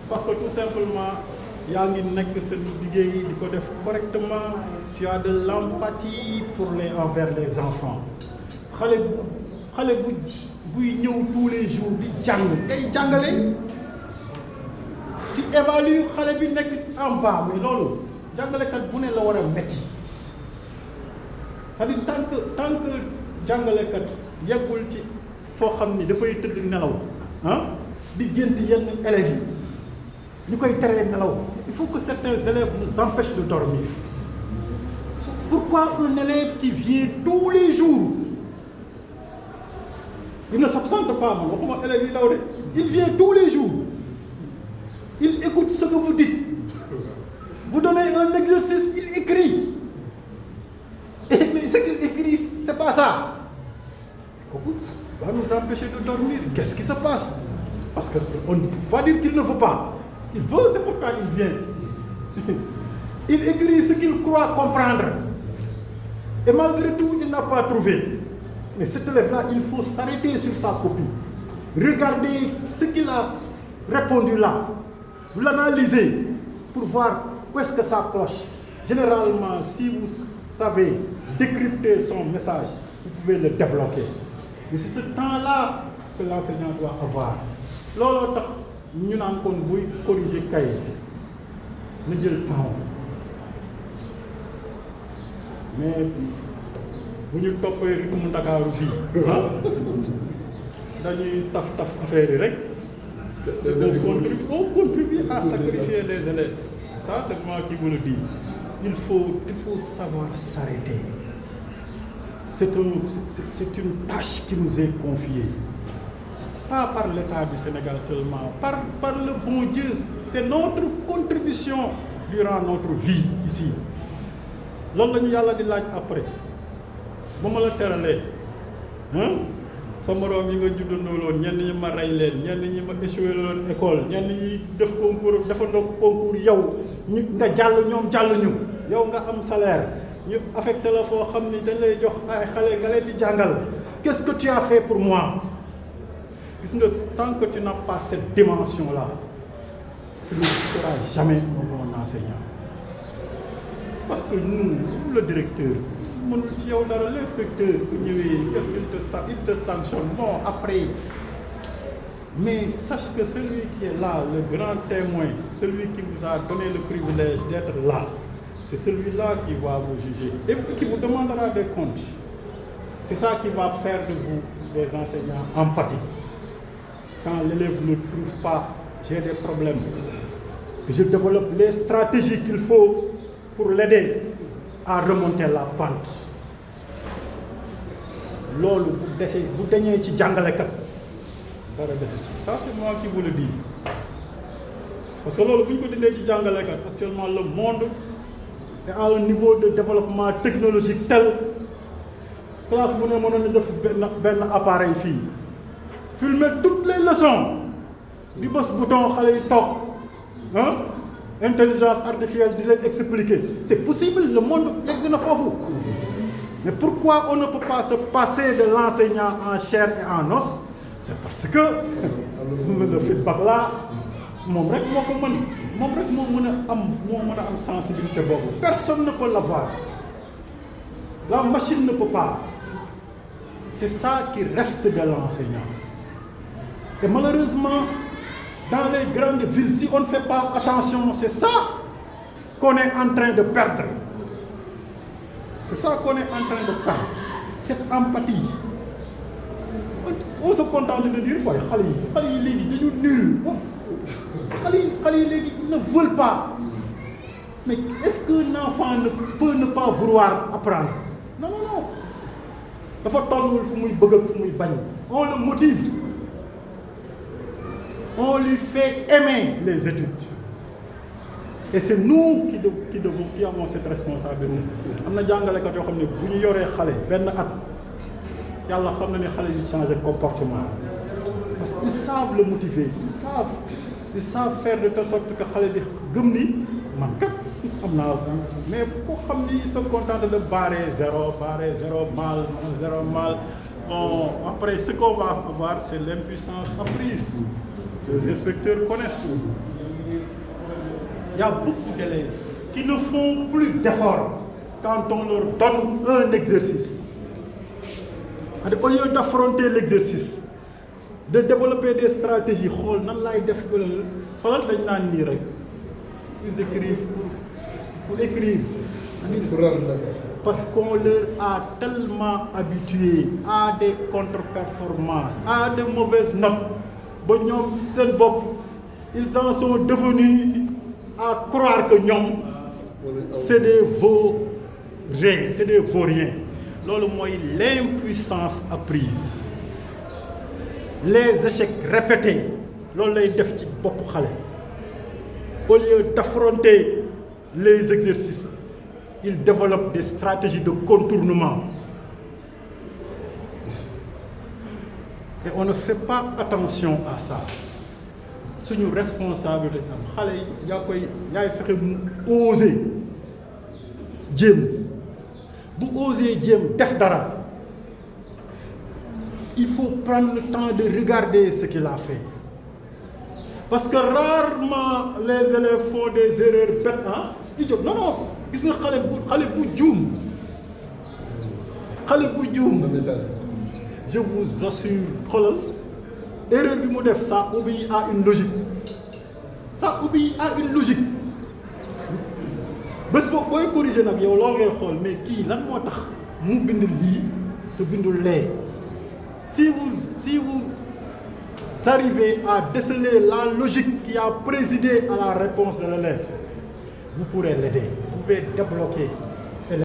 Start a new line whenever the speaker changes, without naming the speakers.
parce que tout simplement yaa ngi nekk sa liggéey di ko def correctement, tu as de l'empathie envers les enfants. xale buy ñëw tous les jours di jàng ngay jàngale, tu évalues xale bi nekk en bas, mais loolu jàngalekat bu ne la war a metti. c'est-à-dire tant que jàngalekat yeggul ci foo xam ni dafay tëdd nelaw di gént yenn élèves yi ñu koy teree nelaw, il faut que certains élèves nous empêchent de dormir. Pourquoi un élève qui vient tous les jours, il ne s'absente pas, man waxuma élèves yi daw de, il vient tous les jours, il écoute ce que vous dites, vous donnez un exercice, il écrit, mais ce qu'il écrit c'est pas ça. Ça va nous empêcher de dormir. Qu'est-ce qui se passe? Parce qu'on ne peut pas dire qu'il ne veut pas. Il veut, c'est pourquoi il vient. Il écrit ce qu'il croit comprendre. Et malgré tout, il n'a pas trouvé. Mais cet élève-là, il faut s'arrêter sur sa copie. Regardez ce qu'il a répondu là. Vous l'analysez pour voir où est-ce que ça cloche. Généralement, si vous savez décrypter son message, vous pouvez le débloquer. Mais c'est ce temps-là que l'enseignant doit avoir. Looloo tax ñu naan kon buy corriger kay na jël temps, mais bu ñu toppee rythme Ndakaaru fii dañuy taf affaire yi rek. On contribue à sacrifier les élèves. Ça c'est moi qui vous le dis. Il faut savoir s'arrêter. C'est une tâche qui nous est confiée. Pas par l'État du Sénégal seulement, par le bon Dieu. C'est notre contribution durant notre vie ici. Loolu la ñu yàlla di laaj après ba ma la teralee sa moroom yi nga juddandoo loon, ñenn ñi ma rey leen, ñenn ñi ma échoué loon école, ñenn ñi def concours defandoo concours yow nga jàll ñoom jàll ñu, yow nga am salaire ñu affecté la foo xam ni dañ lay jox ay xale nga leen di jàngal. Qu'est-ce que tu as fait pour moi? Gis nga, tant que tu n'as pas cette dimension-là, tu ne seras jamais un bon enseignant. Parce que nous, le directeur, mënul ci yow dara, l'inspecteur bu ñëwee, qu'est-ce qu'il te sanctionne, bon après. Mais sache que celui qui est là, le grand témoin, celui qui vous a donné le privilège d'être là, c'est celui-là qui va vous juger et qui vous demandera des comptes. C'est ça qui va faire de vous des enseignants empathiques. Quand l'élève ne trouve pas, j'ai des problèmes, que je développe les stratégies qu'il faut pour l'aider à remonter la pente. Loolu bu dañee ci jàngalekat dara desu ci. Ça c'est moi qui vous le dis. Parce que loolu bu ñu ko dindee ci jàngalekat, actuellement le monde est à un niveau de développement technologique tel, classe bu ne mënoon na def benn appareil fii, filmer toutes les leçons, di bës bouton xale yi toog, intelligence artificielle di leen expliquer. C'est possible, le monde yegg na foofu. Mais pourquoi on ne peut pas se passer de l'enseignant en chair et en os? C'est parce que le feedback là, moom rek moo ko mën, moom rek moo mën a am sensibilité boobu. Personne ne peut l'avoir. La machine ne peut pas. C'est ça qui reste de l'enseignant. Et malheureusement, dans les grandes villes, si on ne fait pas attention, c'est ça qu'on est en train de perdre. C'est ça qu'on est en train de perdre. Cette empathie. On se contente de dire, ouais, xale yi léegi dañu nul. Xale yi léegi ne veulent pas. Mais est-ce qu'un enfant peut ne pas vouloir apprendre? Non. Dafa tollul fu muy bëgg ak fu muy bañ. On le motive. On lui fait aimer les études. Et c'est nous qui avons cette responsabilité. Am na jàngalekat yoo xam ne bu ñu yoree xale benn at, yàlla xam na ne xale yi changer comportement. Parce qu'ils savent le motiver, ils savent faire de telle sorte que xale bi gëm ni man kat am naa, mais ko xam ni se contente de barrer zéro mal. Bon, après ce qu'on va avoir, c'est l'impuissance apprise. Les inspecteurs connaissent. y a beaucoup d'élèves qui ne font plus d'efforts quand on leur donne un exercice. Au lieu d'affronter l'exercice, de développer des stratégies, ils écrivent pour écrire. Parce qu'on leur a tellement habitué à des contre-performances, à de mauvaises notes. Ils en sont devenus à croire que nous, c'est des vauriens, c'est des vauriens. L'impuissance apprise, les échecs répétés, au lieu d'affronter les exercices, ils développent des stratégies de contournement. Et on ne fait pas attention à ça. C'est une responsabilité. Il faut oser. Il faut prendre le temps de regarder ce qu'il a fait. Parce que rarement les élèves font des erreurs bêtes. Ils disent non, non, ils sont je vous assure, l'erreur du modèle, ça obéit à une logique. Ça obéit à une logique. Si vous corrigez, mais qui si vous arrivez à déceler la logique qui a présidé à la réponse de l'élève, vous pourrez l'aider, vous pouvez débloquer